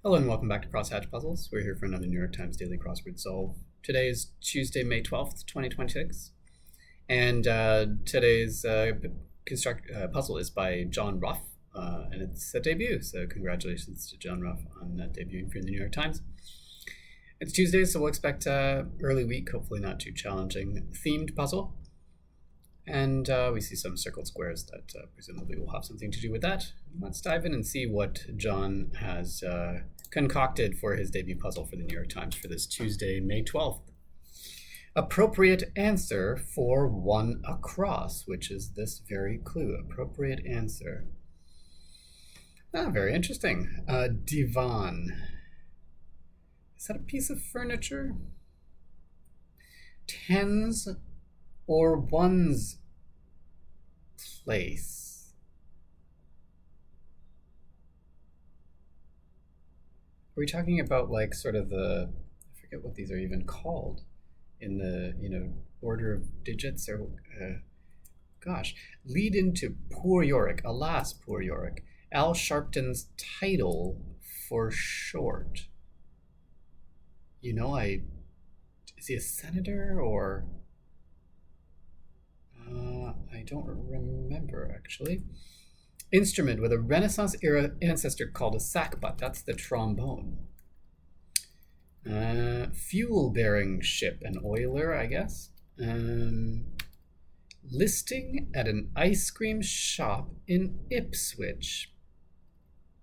Hello and welcome back to Crosshatch Puzzles. We're here for another New York Times Daily Crossword Solve. Today is Tuesday, May 12th, 2026. And today's puzzle is by John Ruff, and it's a debut. So congratulations to John Ruff on debuting for the New York Times. It's Tuesday, so we'll expect early week, hopefully not too challenging, themed puzzle. And we see some circled squares that presumably will have something to do with that. Let's dive in and see what John has concocted for his debut puzzle for the New York Times for this Tuesday, May 12th. Appropriate answer for one across, which is this very clue. Appropriate answer. Very interesting. Divan. Is that a piece of furniture? Tens or ones place. Are we talking about like sort of I forget what these are even called in the, order of digits or, gosh, lead into poor Yorick, alas, poor Yorick. Al Sharpton's title for short. Is he a senator or... I don't remember, actually. Instrument with a Renaissance-era ancestor called a sackbut. That's the trombone. Fuel-bearing ship, an oiler, I guess. Listing at an ice cream shop in Ipswich.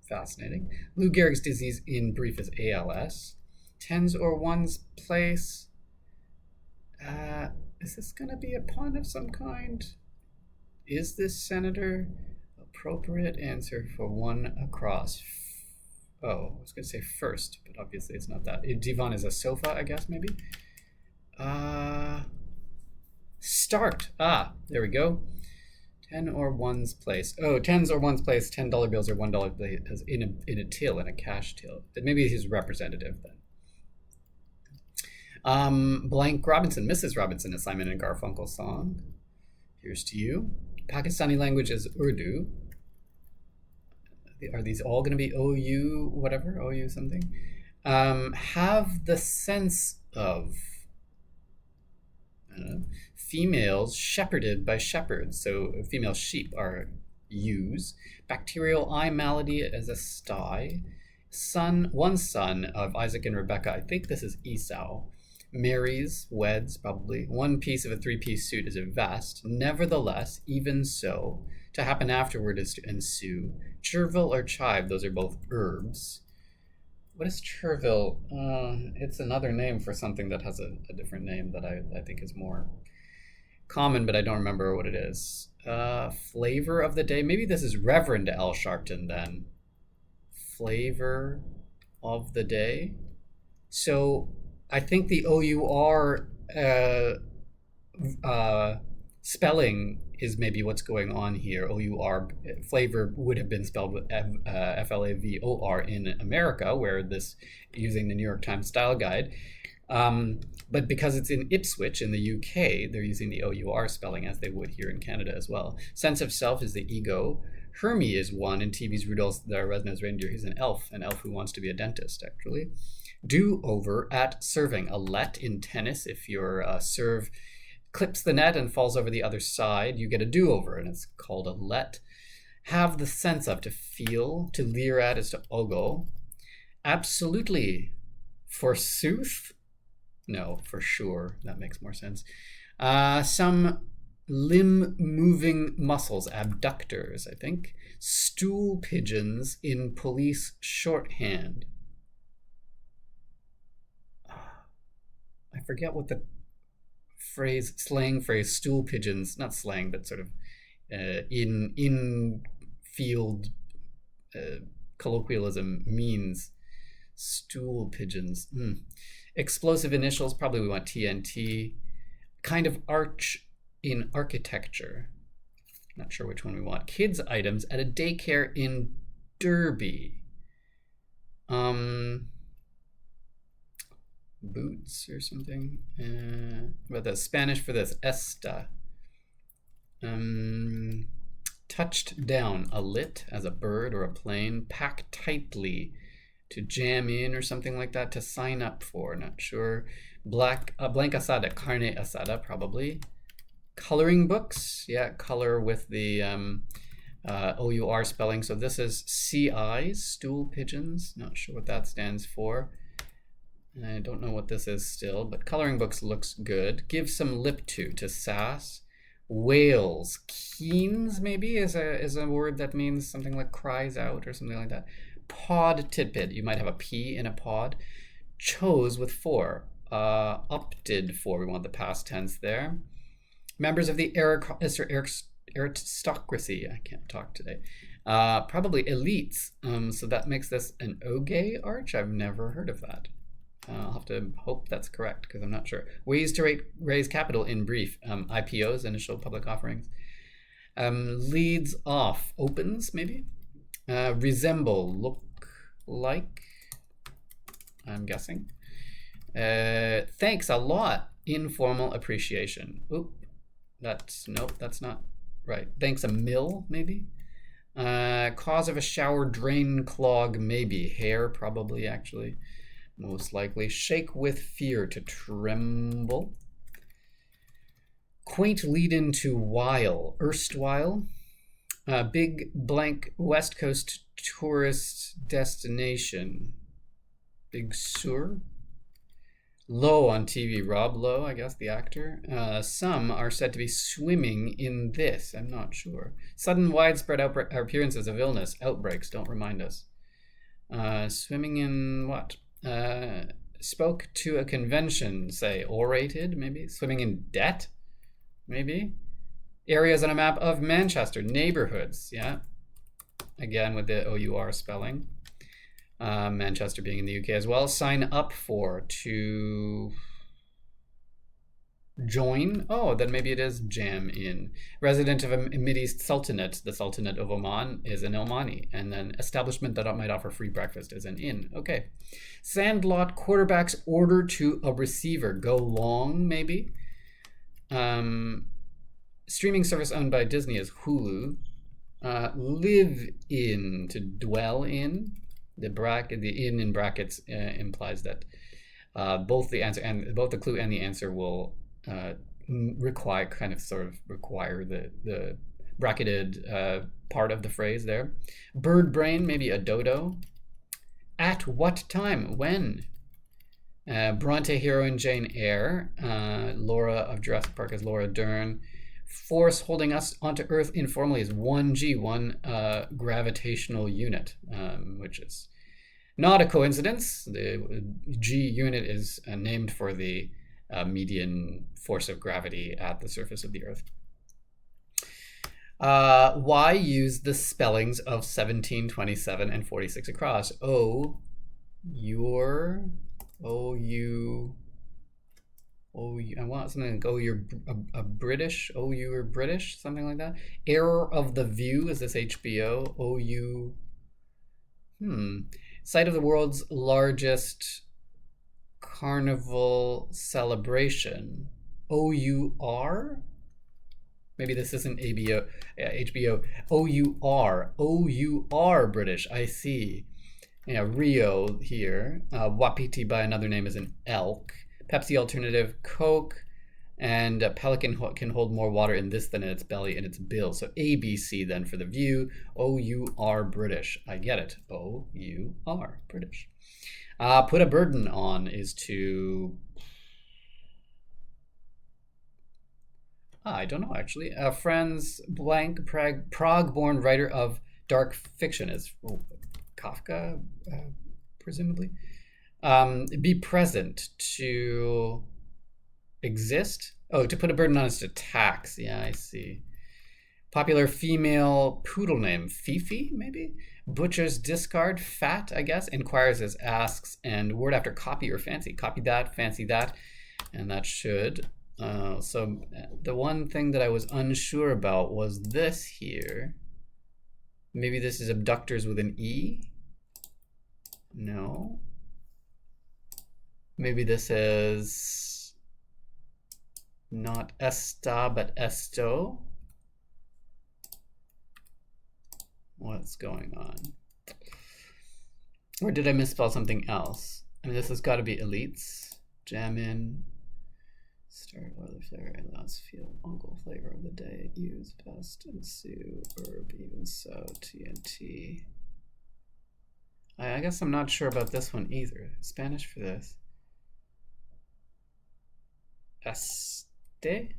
Fascinating. Lou Gehrig's disease in brief is ALS. Tens or ones place. Is this going to be a pun of some kind? Is this senator? Appropriate answer for one across. I was going to say first, but obviously it's not that. Divan is a sofa, I guess, maybe. Start. There we go. 10 or ones place. Tens or ones place, $10 bills or $1 bills in a till, in a cash till. Maybe he's representative then. Blank Robinson, Mrs. Robinson, a Simon and Garfunkel song. Here's to you. Pakistani language is Urdu. Are these all going to be OU whatever? OU something? Have the sense of... females shepherded by shepherds. So female sheep are ewes. Bacterial eye malady as a sty. One son of Isaac and Rebecca. I think this is Esau. Marries, weds, probably. One piece of a three-piece suit is a vest. Nevertheless, even so, to happen afterward is to ensue. Chervil or chive, those are both herbs. What is chervil? It's another name for something that has a different name that I think is more common, but I don't remember what it is. Flavor of the day. Maybe this is Reverend Al Sharpton then. Flavor of the day. So... I think the OUR spelling is maybe what's going on here. OUR flavor would have been spelled with FLAVOR in America, where this using the New York Times style guide. But because it's in Ipswich in the UK, they're using the OUR spelling as they would here in Canada as well. Sense of self is the ego. Hermie is one in TV's Rudolph the Red-Nosed Reindeer. He's an elf who wants to be a dentist, actually. Do-over at serving. A let in tennis. If your serve clips the net and falls over the other side, you get a do-over, and it's called a let. Have the sense of, to feel. To leer at is to ogle. Absolutely. Forsooth? No, for sure. That makes more sense. Some limb-moving muscles. Abductors, I think. Stool pigeons in police shorthand. I forget what the slang phrase, stool pigeons, not slang, but sort of in field colloquialism means. Stool pigeons. Explosive initials, probably we want TNT. Kind of arch in architecture. Not sure which one we want. Kids items at a daycare in Derby. Boots or something. But the Spanish for this, esta. Touched down, a lit as a bird or a plane. Pack tightly to jam in or something like that, to sign up for, not sure. Blank asada, carne asada, probably. Coloring books, yeah, color with the OUR spelling. So this is CIs, stool pigeons, not sure what that stands for. I don't know what this is still, but coloring books looks good. Give some lip to sass. Wails, keens maybe is a word that means something like cries out or something like that. Pod tidbit, you might have a P in a pod. Chose with for, opted for, we want the past tense there. Members of the aristocracy, I can't talk today. Probably elites, so that makes this an oge arch. I've never heard of that. I'll have to hope that's correct because I'm not sure. Ways to raise capital in brief. IPOs, initial public offerings. Leads off, opens maybe. Resemble, look like, I'm guessing. Thanks a lot, informal appreciation. Oop, nope, that's not right. Thanks a mill maybe. Cause of a shower, drain, clog, maybe. Hair, probably, actually. Most likely. Shake with fear, to tremble. Quaint lead into while, erstwhile. Big blank West Coast tourist destination. Big Sur. Lowe on TV, Rob Lowe, I guess, the actor. Some are said to be swimming in this. I'm not sure. Sudden widespread appearances of illness, outbreaks, don't remind us. Swimming in what? Spoke to a convention, say, orated, maybe. Swimming in debt, maybe. Areas on a map of Manchester, neighborhoods, yeah. Again, with the OUR spelling. Manchester being in the UK as well. Sign up for, to join. Oh, then maybe it is jam in. Resident of a Mideast Sultanate, the Sultanate of Oman, is an Omani. And then establishment that might offer free breakfast is an inn. Okay. Sandlot quarterback's order to a receiver. Go long, maybe. Streaming service owned by Disney is Hulu. Live in, to dwell in. The in brackets implies that both the answer and both the clue and the answer will require the bracketed part of the phrase there. Bird brain, maybe a dodo. At what time? When? Bronte heroine Jane Eyre. Laura of Jurassic Park is Laura Dern. Force holding us onto Earth informally is 1G, one gravitational unit, which is not a coincidence. The G unit is named for the median force of gravity at the surface of the Earth. Why use the spellings of 17, 27, and 46 across? I want something like, you're a British, you're British, something like that. Error of the view, is this HBO? Site of the world's largest carnival celebration. OUR? Maybe this isn't HBO. OUR British, I see. Yeah, Rio here. Wapiti by another name is an elk. Pepsi alternative, Coke, and Pelican can hold more water in this than in its belly and its bill. So ABC then for the view. OUR British. I get it. OUR British. Put a burden on is to... I don't know, actually. Franz Blank, Prague-born writer of dark fiction is Kafka, presumably. Be present, to exist. To put a burden on is to tax. Yeah, I see. Popular female poodle name, Fifi, maybe? Butcher's discard, fat, I guess. Inquires as asks, and word after copy or fancy. Copy that, fancy that, and that should. So the one thing that I was unsure about was this here. Maybe this is abductors with an E? No. Maybe this is not esta, but esto. What's going on? Or did I misspell something else? I mean, this has got to be elites. Jam in. Start oily flavor and last feel. Uncle flavor of the day. Use best and sue. Herb even so. TNT. I guess I'm not sure about this one either. Spanish for this. Este?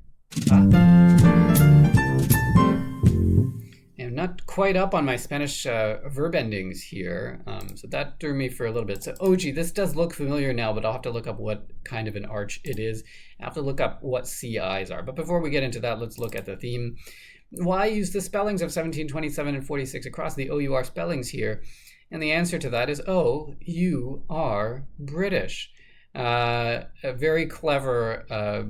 I'm not quite up on my Spanish verb endings here, so that threw me for a little bit. So, oh gee, this does look familiar now, but I'll have to look up what kind of an arch it is. I have to look up what CIs are. But before we get into that, let's look at the theme. Why use the spellings of 1727 and 46 across the OUR spellings here? And the answer to that is, oh, you are British. A very clever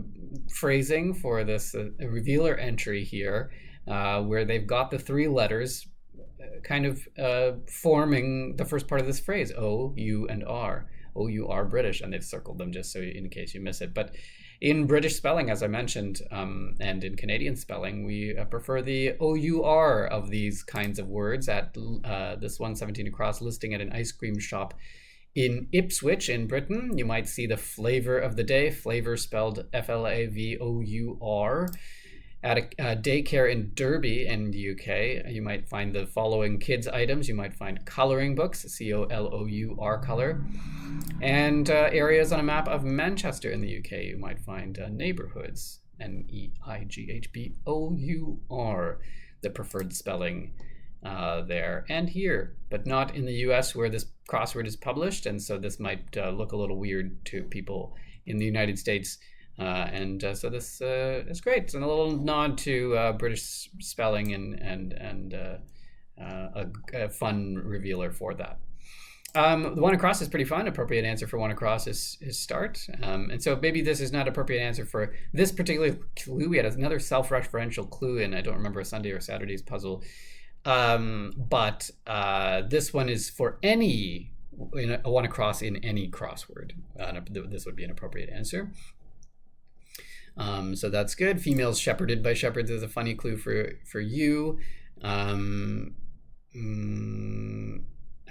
phrasing for this revealer entry here, where they've got the three letters kind of forming the first part of this phrase, O, U, and R. O, you are British, and they've circled them just so in case you miss it. But in British spelling, as I mentioned, and in Canadian spelling, we prefer the OUR of these kinds of words. At this 117 across listing at an ice cream shop in Ipswich in Britain, you might see the flavor of the day, flavor spelled FLAVOUR. At a daycare in Derby in the UK, you might find the following kids items. You might find coloring books, COLOUR color, and areas on a map of Manchester in the UK. You might find neighborhoods, NEIGHBOUR, the preferred spelling there and here, but not in the US where this crossword is published, and so this might look a little weird to people in the United States. So this is great. It's a little nod to British spelling and a fun revealer for that. The one across is pretty fun. Appropriate answer for one across is start. And so maybe this is not appropriate answer for this particular clue. We had another self-referential clue in, I don't remember, a Sunday or Saturday's puzzle. But this one is for any, a one across in any crossword. This would be an appropriate answer. So that's good. Females shepherded by shepherds is a funny clue for you. I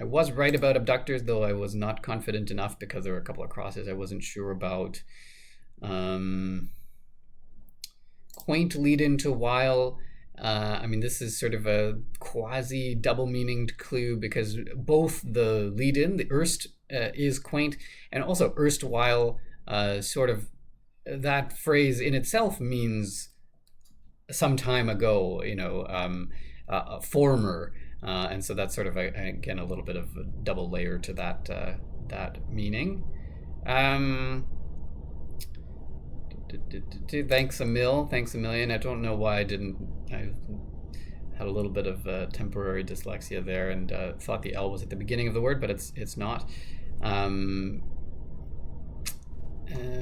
was right about abductors, though I was not confident enough because there were a couple of crosses I wasn't sure about. Quaint lead into while. I mean, this is sort of a quasi double-meaninged clue because both the lead-in, the erst, is quaint, and also erstwhile sort of that phrase in itself means some time ago, former, and so that's sort of again a little bit of a double layer to that meaning. Thanks a million. I don't know why I had a little bit of temporary dyslexia there and thought the L was at the beginning of the word, but it's not.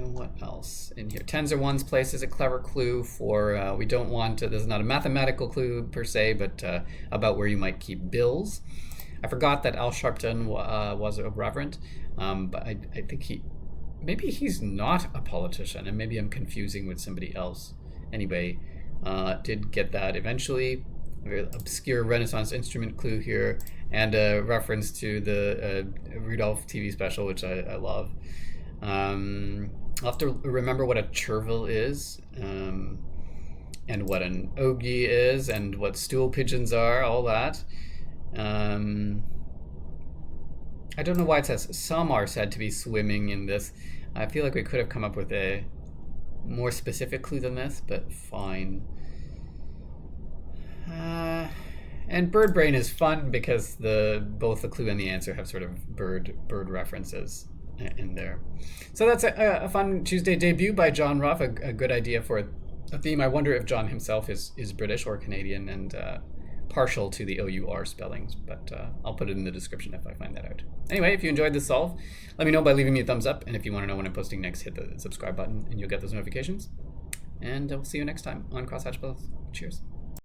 What else in here? Tens or ones place is a clever clue for we don't want to, this is not a mathematical clue per se, but about where you might keep bills. I forgot that Al Sharpton was a reverend, but I think maybe he's not a politician, and maybe I'm confusing with somebody else. Anyway, did get that eventually. A very obscure Renaissance instrument clue here, and a reference to the Rudolph TV special, which I love. I'll have to remember what a chervil is, and what an ogie is, and what stool pigeons are, all that. I don't know why it says some are said to be swimming in this. I feel like we could have come up with a more specific clue than this, but fine. And bird brain is fun because both the clue and the answer have sort of bird references in there. So that's a fun Tuesday debut by John Ruff, a good idea for a theme. I wonder if John himself is British or Canadian and partial to the OUR spellings, but I'll put it in the description if I find that out. Anyway, if you enjoyed this solve, let me know by leaving me a thumbs up, and if you want to know when I'm posting next, hit the subscribe button and you'll get those notifications. And we'll see you next time on Crosshatch Puzzles. Cheers.